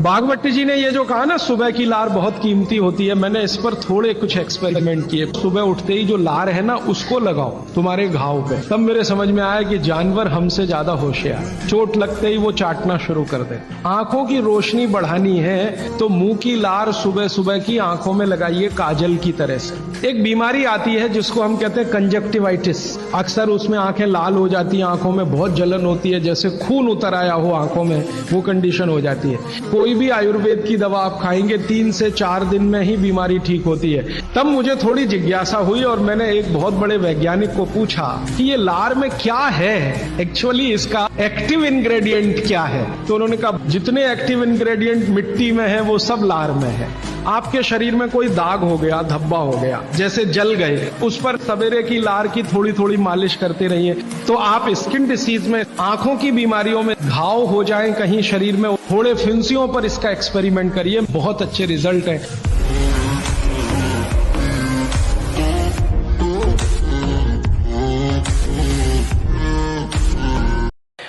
बागवती जी ने ये जो कहा ना सुबह की लार बहुत कीमती होती है, मैंने इस पर थोड़े कुछ एक्सपेरिमेंट किए। सुबह उठते ही जो लार है ना उसको लगाओ तुम्हारे घाव पे, तब मेरे समझ में आया कि जानवर हमसे ज्यादा होशियार। चोट लगते ही वो चाटना शुरू कर दे। आंखों की रोशनी बढ़ानी है तो मुंह की लार सुबह सुबह की आंखों में लगाइए काजल की तरह से। एक बीमारी आती है जिसको हम कहते हैं कंजक्टिवाइटिस। अक्सर उसमें आंखें लाल हो जाती है, आंखों में बहुत जलन होती है, जैसे खून उतर आया हो आंखों में, वो कंडीशन हो जाती है। कोई भी आयुर्वेद की दवा आप खाएंगे 3 से 4 दिन में ही बीमारी ठीक होती है। तब मुझे थोड़ी जिज्ञासा हुई और मैंने एक बहुत बड़े वैज्ञानिक को पूछा कि ये लार में क्या है, एक्चुअली इसका एक्टिव इंग्रेडिएंट क्या है। तो उन्होंने कहा जितने एक्टिव इंग्रेडिएंट मिट्टी में है वो सब लार में है। आपके शरीर में कोई दाग हो गया, धब्बा हो गया, जैसे जल गए, उस पर सवेरे की लार की थोड़ी थोड़ी मालिश करते रहिए। तो आप स्किन डिसीज में, आंखों की बीमारियों में, घाव हो जाएं कहीं शरीर में, थोड़े फिंसियों पर इसका एक्सपेरिमेंट करिए, बहुत अच्छे रिजल्ट है।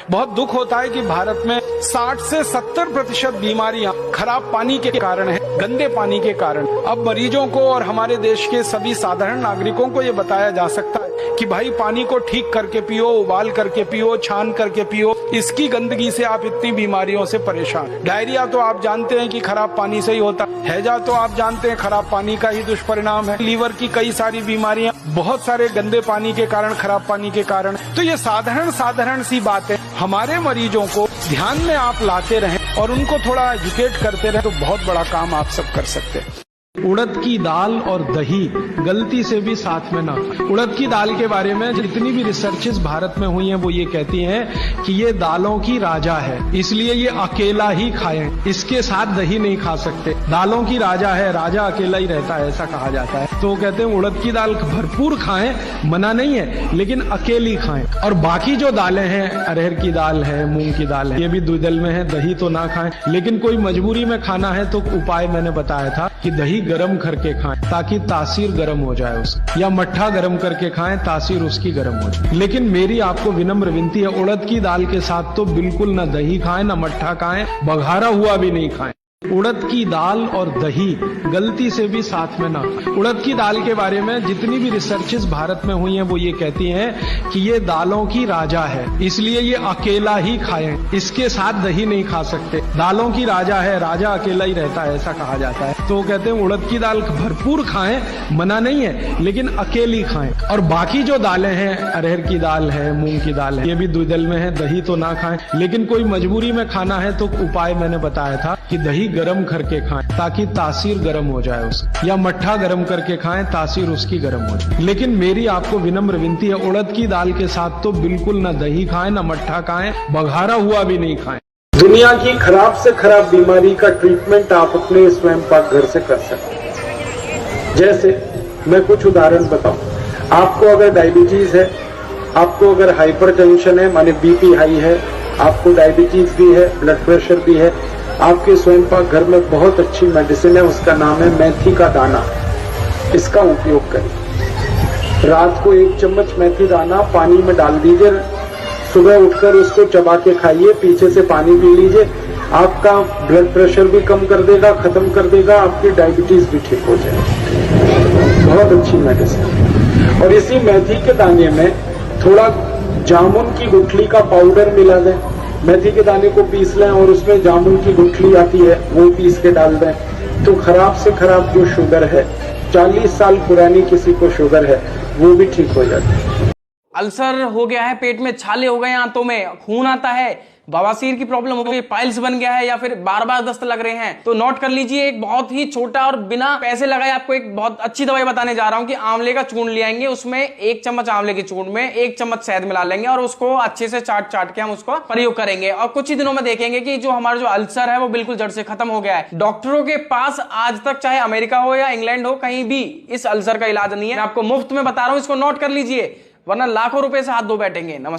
बहुत दुख होता है कि भारत में 60 से 70% बीमारियां खराब पानी के कारण है, गंदे पानी के कारण। अब मरीजों को और हमारे देश के सभी साधारण नागरिकों को ये बताया जा सकता है कि भाई पानी को ठीक करके पियो, उबाल करके पियो, छान करके पियो। इसकी गंदगी से आप इतनी बीमारियों से परेशान। डायरिया तो आप जानते हैं कि खराब पानी से ही होता है। हैजा तो आप जानते हैं खराब पानी का ही दुष्परिणाम है। लीवर की कई सारी बीमारियां बहुत सारे गंदे पानी के कारण, खराब पानी के कारण। तो ये साधारण सी बात है, हमारे मरीजों को ध्यान में आप लाते रहें और उनको थोड़ा एजुकेट करते रहें तो बहुत बड़ा काम आप सब कर सकते हैं। उड़द की दाल और दही गलती से भी साथ में ना खाएं। उड़द की दाल के बारे में जितनी भी रिसर्चेस भारत में हुई हैं वो ये कहती हैं कि ये दालों की राजा है, इसलिए ये अकेला ही खाएं, इसके साथ दही नहीं खा सकते। दालों की राजा है, राजा अकेला ही रहता है, ऐसा कहा जाता है। तो कहते हैं उड़द की दाल भरपूर खाएं, मना नहीं है, लेकिन अकेली खाएं। और बाकी जो दालें हैं, अरहर की दाल है, मूंग की दाल है, ये भी द्विदल में है, दही तो ना खाएं। लेकिन कोई मजबूरी में खाना है तो उपाय मैंने बताया था कि दही गरम करके खाएं ताकि तासीर गरम हो जाए उसकी, या मट्ठा गरम करके खाएं तासीर उसकी गरम हो जाए। लेकिन मेरी आपको विनम्र विनती है, उड़द की दाल के साथ तो बिल्कुल ना दही खाएं, ना मट्ठा खाएं, बघारा हुआ भी नहीं खाएं। उड़द की दाल और दही गलती से भी साथ में ना खाएं। उड़द की दाल के बारे में जितनी भी रिसर्चेस भारत में हुई हैं वो ये कहती हैं कि ये दालों की राजा है, इसलिए ये अकेला ही खाएं, इसके साथ दही नहीं खा सकते। दालों की राजा है, राजा अकेला ही रहता है, ऐसा कहा जाता है। तो कहते हैं उड़द की दाल भरपूर खाएं, मना नहीं है, लेकिन अकेली खाएं। और बाकी जो दालें हैं, अरहर की दाल है, मूंग की दाल है, ये भी द्विदल में है, दही तो ना खाएं। लेकिन कोई मजबूरी में खाना है तो उपाय मैंने बताया था कि दही गरम करके खाएं ताकि तासीर गरम हो जाए उसकी, या मट्ठा गरम करके खाएं तासीर उसकी गरम हो जाए। लेकिन मेरी आपको विनम्र विनती है, उड़द की दाल के साथ तो बिल्कुल ना दही खाएं, ना मट्ठा खाएं, बघारा हुआ भी नहीं खाएं। दुनिया की खराब से खराब बीमारी का ट्रीटमेंट आप अपने स्वयं पाक घर से कर सकते हैं। जैसे मैं कुछ उदाहरण बताऊं, आपको अगर डायबिटीज है, आपको अगर हाइपरटेंशन है माने बीपी हाई है, आपको डायबिटीज भी है, ब्लड प्रेशर भी है, आपके स्वयं पाक घर में बहुत अच्छी मेडिसिन है, उसका नाम है मेथी का दाना। इसका उपयोग करिए। रात को 1 चम्मच मेथी दाना पानी में डाल दीजिए, सुबह उठकर उसको चबा के खाइए, पीछे से पानी पी लीजिए। आपका ब्लड प्रेशर भी कम कर देगा, खत्म कर देगा, आपकी डायबिटीज भी ठीक हो जाएगी। बहुत अच्छी मेडिसिन। और इसी मेथी के दाने में थोड़ा जामुन की गुठली का पाउडर मिला दें, मेथी के दाने को पीस लें और उसमें जामुन की गुठली आती है वो पीस के डाल दें, तो खराब से खराब जो शुगर है, 40 साल पुरानी किसी को शुगर है, वो भी ठीक हो जाती है। अल्सर हो गया है, पेट में छाले हो गए, आंतों में खून आता है, बवासीर की प्रॉब्लम हो गई, पाइल्स बन गया है, या फिर बार बार दस्त लग रहे हैं, तो नोट कर लीजिए। एक बहुत ही छोटा और बिना पैसे लगाए आपको एक बहुत अच्छी दवाई बताने जा रहा हूं कि आंवले का चूर्ण ले आएंगे, उसमें 1 चम्मच आंवले के चूर्ण में 1 चम्मच शहद मिला लेंगे और उसको अच्छे से चाट के हम उसको प्रयोग करेंगे और कुछ ही दिनों में देखेंगे कि जो हमारा जो अल्सर है वो बिल्कुल जड़ से खत्म हो गया है। डॉक्टरों के पास आज तक चाहे अमेरिका हो या इंग्लैंड हो, कहीं भी इस अल्सर का इलाज नहीं है। मैं आपको मुफ्त में बता रहा हूं, इसको नोट कर लीजिए, वरना लाखों रुपए से हाथ धो बैठेंगे। नमस्कार।